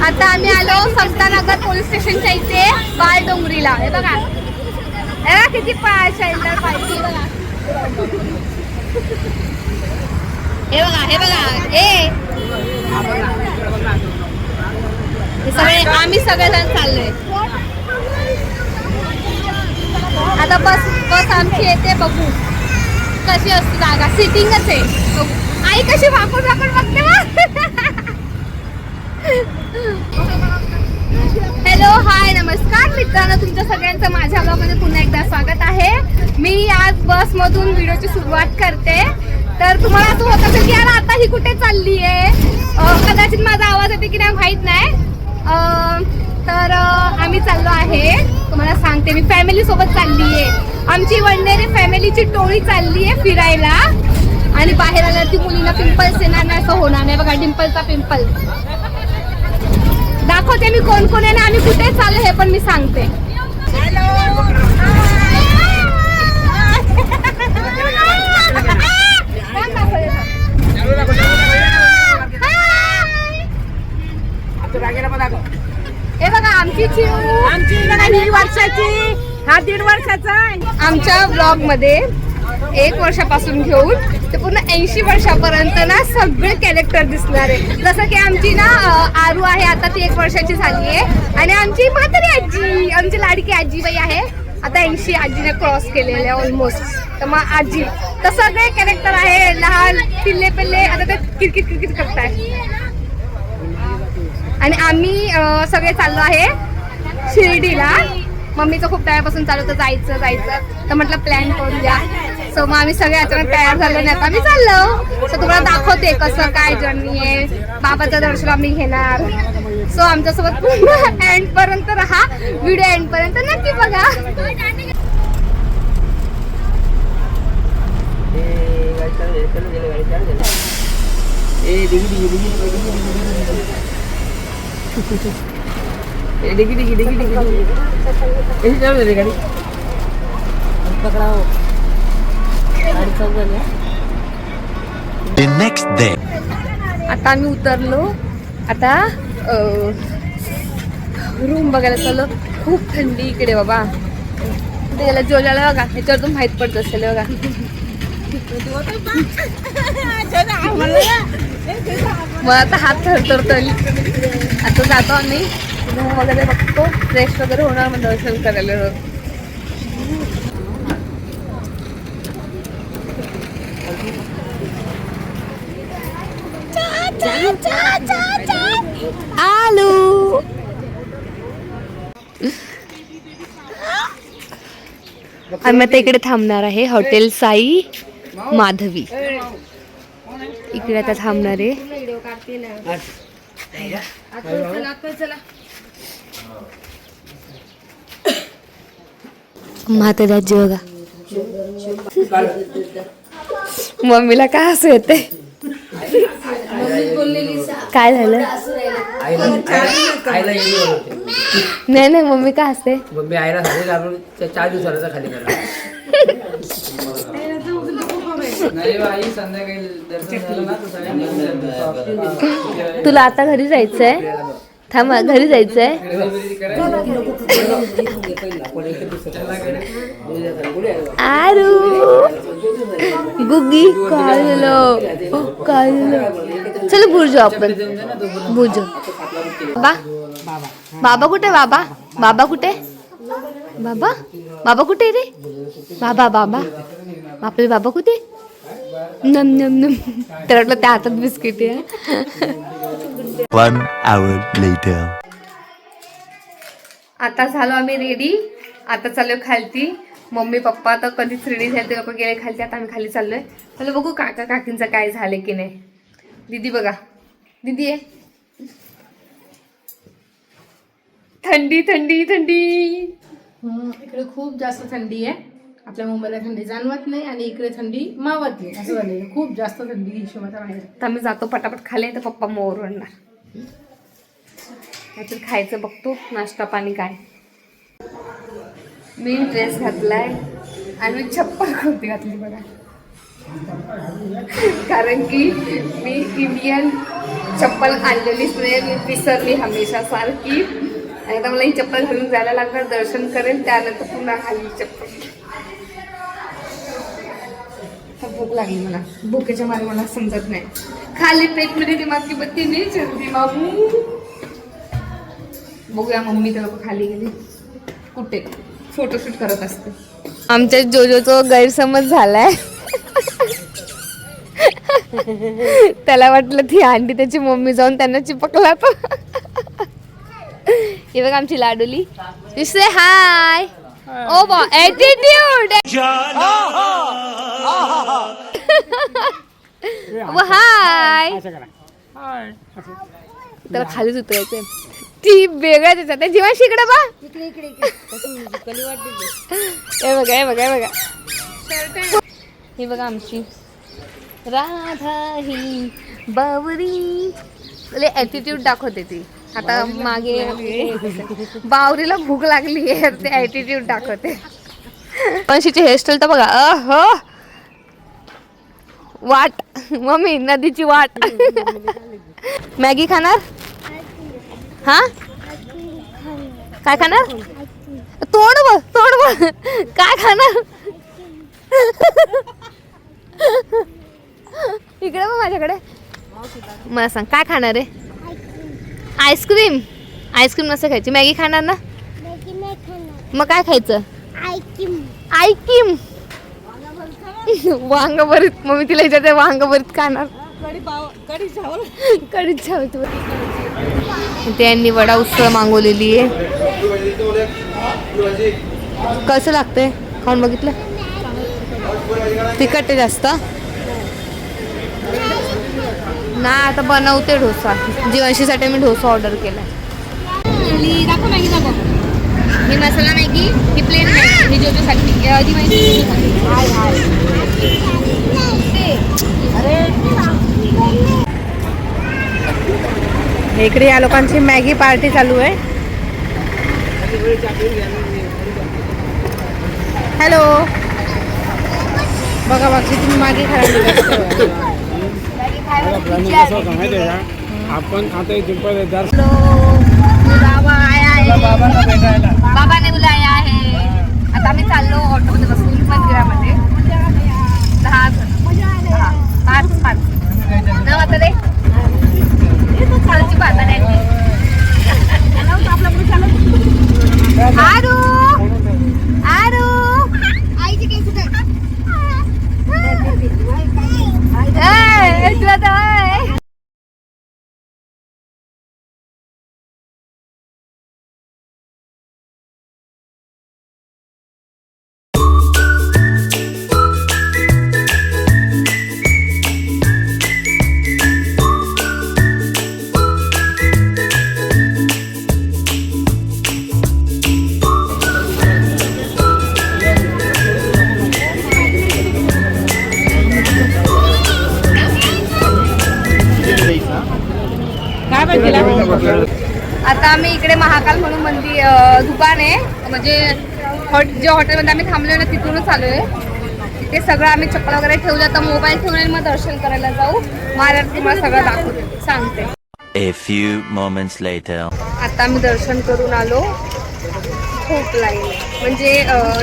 आता आम्ही आलो समतानगर पोलीस स्टेशनच्या इथे बाळडोंगरीला. हे बघा किती शेल्टर पाहिजे बघा. हे बघा हे सगळे आम्ही सगळेजण चाललोय. आता बस आमची येते, बघू कशी असते जागा. सिटिंगच आहे. आई कशी वाकून बघते मग. हॅलो हाय नमस्कार मित्रांनो, तुमच्या सगळ्यांचं माझ्या ब्लॉगमध्ये पुन्हा एकदा स्वागत आहे. मी आज बसमधून व्हिडिओची सुरुवात करते. तर तुम्हाला असं होत असेल की यार आता ही कुठे चालली आहे, कदाचित माझा आवाज येते की नाही माहीत नाही. तर आम्ही चाललो आहे, तुम्हाला सांगते मी फॅमिली सोबत चालली आहे. आमची वडनेरे फॅमिलीची टोळी चालली आहे फिरायला. आणि बाहेर आल्यावरती मुलींना पिंपल्स येणार नाही असं होणार नाही. बघा डिंपलचा पिंपल दाखवते मी कोण कोण आहे आणि आम्ही कुठे चाललो हे पण मी सांगते. हे बघा आमची चिऊ वर्षाची, हा 1.5 वर्षाचा आहे. आमच्या ब्लॉग मध्ये 1 वर्षापासून घेऊन ते पूर्ण 80 वर्षापर्यंत ना सगळे कॅरेक्टर दिसणार आहे. जसं की आमची ना आरू आहे, आता ती 1 वर्षाची झाली आहे. आणि आमची म्हातारी आजी, आमची लाडकी आजीबाई आहे, आता 80 आजीने क्रॉस केलेले आहे ऑलमोस्ट. तर मग आजी तर सगळे कॅरेक्टर आहे. लहान पिल्ले पिल्ले आता ते किरकिट करताय. आणि आम्ही सगळे चाललो आहे शिर्डीला. मम्मीचं खूप टायमापासून चालू होतं जायचं तर म्हटलं प्लॅन करूया. सो मग आम्ही सगळे अचानक तयार झालो नाही, आता आम्ही चाललो. सो तुम्हाला दाखवते कसं काय जर्नी आहे. बाबाचं दर्शन आम्ही घेणार. सो आमच्यासोबत पूर्ण एंड पर्यंत राहा, व्हिडिओ एंड पर्यंत नक्की बघा. आता आम्ही उतरलो. आता रूम बघायला चाललो. खूप थंडी इकडे बाबा. त्याला जोड्याला बघा, ह्याच्यावर माहित पडत असेल बघा. मग आता हात थरथरतोय. आता जातो आम्ही रूम वगैरे बघतो, फ्रेश वगैरे होणार मग दर्शन करायला. आलू आम्ही आता इकडे थांबणार आहे, हॉटेल साई माधवी. इकडे आता थांबणार आहे. म्हातारी बघा. मम्मीला काय असं येते. काय झालं. नाही मम्मी काय असते. मम्मी आईला सांगितलं आपण 4 दिवसाला खाली करा. तुला आता घरी जायचंय. थांब घरी जायचंय. आरू गुग्गी काय झालं. चल बुर्जो आपण बुर्जो. बाबा कुठे. बाबा कुठे. बाबा कुठे रे. बाबा आपले बाबा कुठे. नम तर वाटलं त्या हातात बिस्किट आहे. 1 hour later. आता झालो आम्ही रेडी. आता चाललो खालती. मम्मी पप्पा तर कधीच रेडी झाले, ते लोक गेले खालती. आता आम्ही खाली चाललोय. चला बघू काका काकींचं काय झालं की नाही. दीदी बघा, दीदी आहे. थंडी इकडे खूप जास्त थंडी आहे. आपल्या मुंबईला थंडी जाणवत नाही आणि इकडे थंडी मावत नाही, असं झालेलं. खूप जास्त थंडी हिशोबाच्या बाहेर. तर आम्ही जातो पटापट खाली, तर पप्पा मोर ओरडणार. नाहीतर खायचं बघतो नाश्ता पाणी काय. मी ड्रेस घातलाय आणि मी चप्पल कुर्ती घातली बघा. कारण की मी इंडियन चप्पल आणलेलीच नाही, मी विसरली हमेशा सारखी. आणि आता मला ही चप्पल घालून जायला लागणार, दर्शन करेल त्यानंतर पुन्हा घालली चप्पल. भूक लागली मला, भुकेच्या मारे मला समजत नाही. खाली पेट मध्ये दिमाग की बत्ती नाही चलती बाबू. बघूया मम्मी तर लोक खाली गेली कुठे, फोटोशूट करत असते. आमच्या जोजोचा गैरसमज झालाय. त्याला वाटलं ती आंटी त्याची मम्मी जाऊन त्यांना चिपकला. तो हे बघ आमची लाडुली. से हाय. ओ बा ॲटिट्यूड. हाय. त्याला खालीच उतरायचंय. ती वेगळ्या त्याच्यात जीवाशी इकडे बा. हे बघा हे बघा हे बघा. ही बघा आमची राधा ही बावरी. ॲटिट्यूड दाखवते ती. आता मागे बावरीला भूक लागली आहे, ते ॲटिट्यूड दाखवते. पंशीची हेअरस्टाईल तर बघा. वाट मम्मी नदीची वाट. मॅगी खाणार? हा काय खाणार? तोंड बघ तोंड बघ. काय खाणार? इकडे बघ माझ्याकडे. मला सांग काय खाणार आहे? आईस्क्रीम. आईस्क्रीम नसं खायची. मॅगी खाणार ना? मग काय खायचं? आईस्क्रीम. वांग भरीत. मग मी तिला विचारते वांग भरीत खाणार? कढी चावल. त्यांनी वडा उसळ मागवलेली आहे. कसं लागतंय खाऊन बघितलं? तिखट आहे जास्त ना. आता बनवते डोसा. जीवांशीसाठी मी डोसा ऑर्डर केला. दाखव मॅगी दाखव. ही मसाला मॅगी, ही प्लेन मॅगी, ही जोजोसाठी. इकडे या लोकांची मॅगी पार्टी चालू आहे. हॅलो बघा बघा तुम्ही मॅगी खायला. आपण आता बाबाने बुलाया आहे. आता आम्ही चाललो ऑटोमध्ये बसून मंदिरामध्ये. 5 न आता रे खालची बाता नाही. आरू आरू आईची केस कुठे? तुला तर आता आम्ही इकडे महाकाल म्हणून मंदिर दुकान आहे. म्हणजे जे हॉटेलमध्ये आम्ही थांबलोय ना तिथूनच आलोय. तिथे सगळं आम्ही चप्पल वगैरे ठेवलं. आता मोबाईल ठेवून आणि मग दर्शन करायला जाऊ. महाराज तुम्हाला सगळं दाखवते सांगते. A few moments later. आता आम्ही दर्शन करून आलो. खूप लाईन म्हणजे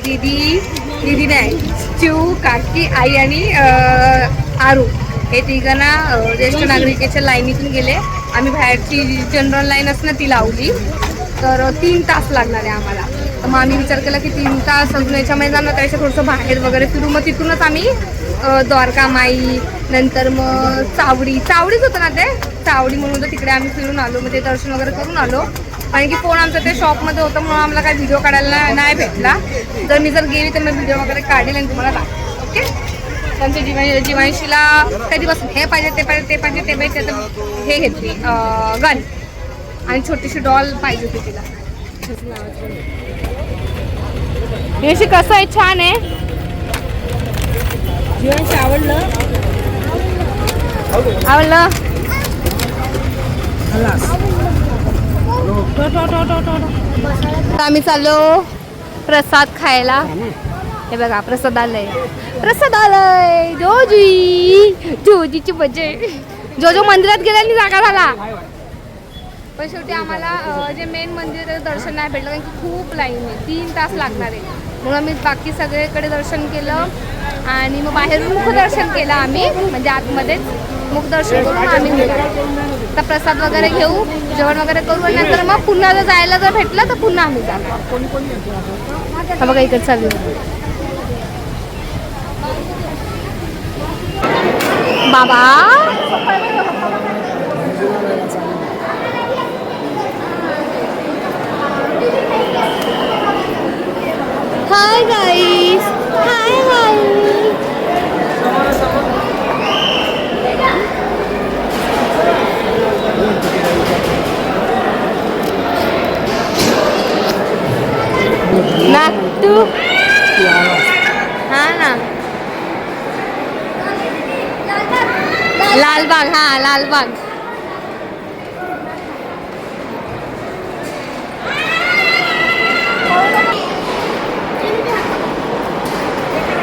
दीदी नाही चिऊ काकी आई आणि आरू हे तिघांना ज्येष्ठ नागरिकेच्या लाईनीतून गेले. आम्ही बाहेरची जनरल लाईन असं ना ती लावली. तर 3 तास लागणार आहे आम्हाला. तर मग आम्ही विचार केला की 3 तास अजून याच्यामध्ये जाणार, त्यापेक्षा थोडंसं बाहेर वगैरे फिरू. मग तिथूनच आम्ही द्वारका माई नंतर मग चावडीच होतं ना ते चावडी म्हणून होतं. तिकडे आम्ही फिरून आलो. म्हणजे दर्शन वगैरे करून आलो. कारण की फोन आमचा ते शॉपमध्ये होतं म्हणून आम्हाला काही व्हिडिओ काढायला नाही भेटला. जर मी गेली तर मी व्हिडिओ वगैरे काढेल आणि तुम्हाला दाखवेल. ओके. त्यांच्या जीवांशीला कधीपासून हे पाहिजे ते पाहिजे ते पाहिजे ते पाहिजे तर हे घेतली गन आणि छोटीशी डॉल पाहिजे होती तिला. हे कसं आहे? छान आहे. जीवांशी आवडलं. आम्ही चाललो प्रसाद खायला. हे बघा प्रसाद आलंय जोजीची भजे. जो जो मंदिरात गेल्याने जागा झाला. पण शेवटी आम्हाला जे मेन मंदिर आहे त्याचं दर्शन नाही भेटलं कारण की खूप लाईन आहे. 3 तास लागणार आहे. म्हणून आम्ही बाकी सगळीकडे दर्शन केलं आणि मग बाहेरून मुखदर्शन केलं आम्ही, म्हणजे आतमध्येच मुखदर्शन करून आम्ही निघालो. आता प्रसाद वगैरे घेऊ, जेवण वगैरे करू आणि नंतर मग पुन्हा जर जायला जर भेटलं तर पुन्हा आम्ही जातो. हा बघा इकडे चालू बाबा. Hi guys, hi guys. नागटू. हा ना, लालबाग. हा लालबाग.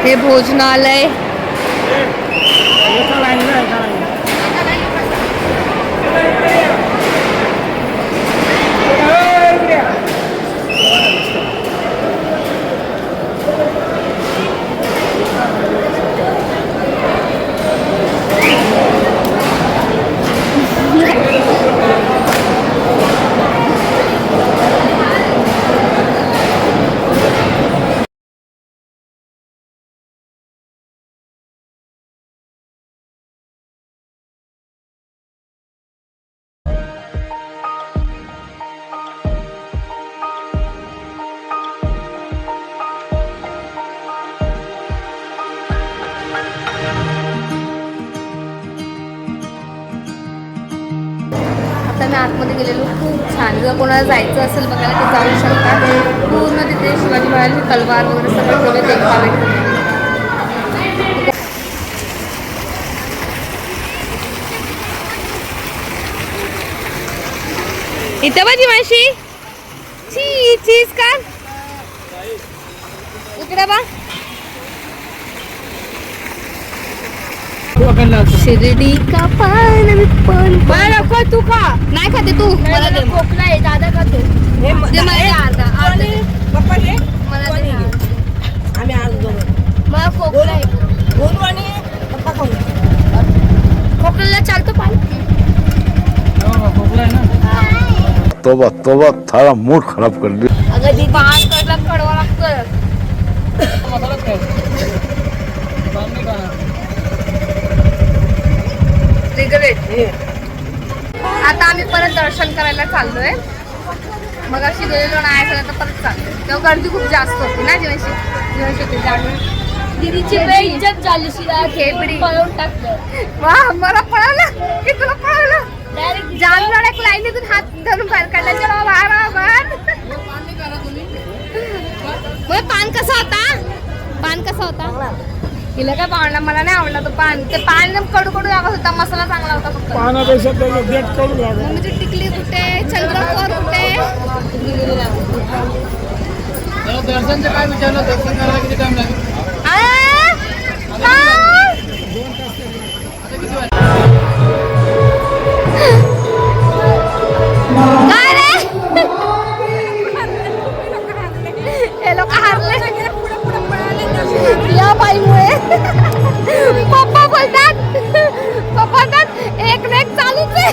हे भोजनालय. आता मी आतमध्ये गेलेलो, खूप छान. जर कोणाला जायचं असेल बघायला तर जाऊ शकता. पूर्ण तिथे शिवाजी महाराजांची तलवार वगैरे सगळं ठेवलं देखावे. इथे बघी माशी चीज का इकडे बा. शिर्डी का पान नको तू का नाही खाते तू. मला दे. खोकला आहे दादा का तू मला खोकला आहे. खोकल्याला चालतो पान. तोबा तोबा थारा मूड खराब कर दी. अगं ती पान कडला कडवा लागतं. आता आम्ही परत दर्शन करायला चाललोय. मग अशी गेलेलो नाही तर आता परत चाललोय. तेव्हा गर्दी खूप जास्त होती ना जेव्हा दिदीची इज्जत झाली. खेपडी पळवून टाकलं. वा मला पळवलं की तुला पळवलं. जामला एक लाईनीतून हात धरून बाहेर काढला. पान कसा होता? पान कसा होता? हिला काय आवडला? मला नाही आवडला तो पान. ते पान कडू कडू लागत होता. मसाला चांगला होता फक्त. मम्मीची टिकली कुठे? चंद्रकोर कुठे? दर्शनचं काय विचारलं? दर्शन करायला किती टाइम लागेल? काय रे? हे लोक हारले या बाईमुळे. पप्पा बोलतात एक ना एक चालूच आहे.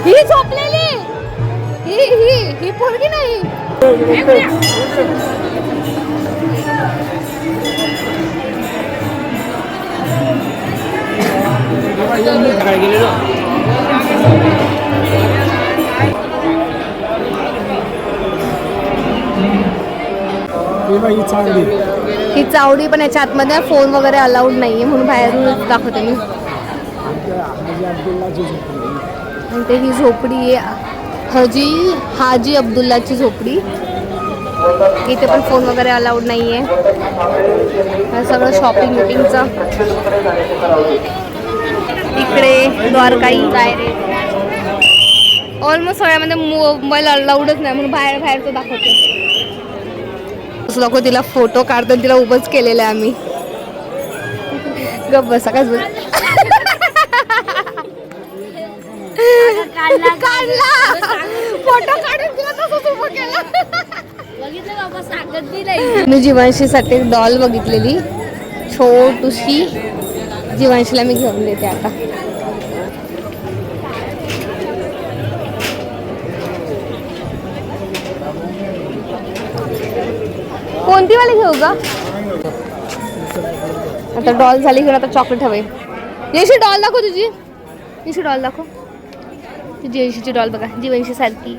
ही झोपलेली ही पोरगी नाही. ही चावडी पण याच्या आतमध्ये फोन वगैरे अलाउड नाहीये म्हणून बाहेरून दाखवते मी. आणि ही झोपडी आहे हाजी अब्दुल्लाची झोपडी. इथे पण फोन वगैरे अलाउड नाहीये. सगळं शॉपिंग मिटिंगचं. इकडे द्वारकाई डायरेक्ट ऑलमोस्ट सगळ्यामध्ये मोबाईल अलाउडच नाही म्हणून बाहेरचं दाखवते. लोक तिला फोटो काढतो तिला उभंच केलेलं आहे आम्ही. गप बसा काय बोल. काढला फोटो काढून तिला तसंच उभं केलं. मी जीवांशीसाठी डॉल बघितलेली छोटूशी. जीवांशीला मी घेऊन देते आता. कोणती वाली घेऊ ग? आता डॉल झाली की आता चॉकलेट हवे. येशी डॉल दाखव तुझी. येशी डॉल दाखव. तुझी येशीची डॉल बघा जीवनशी सारखी.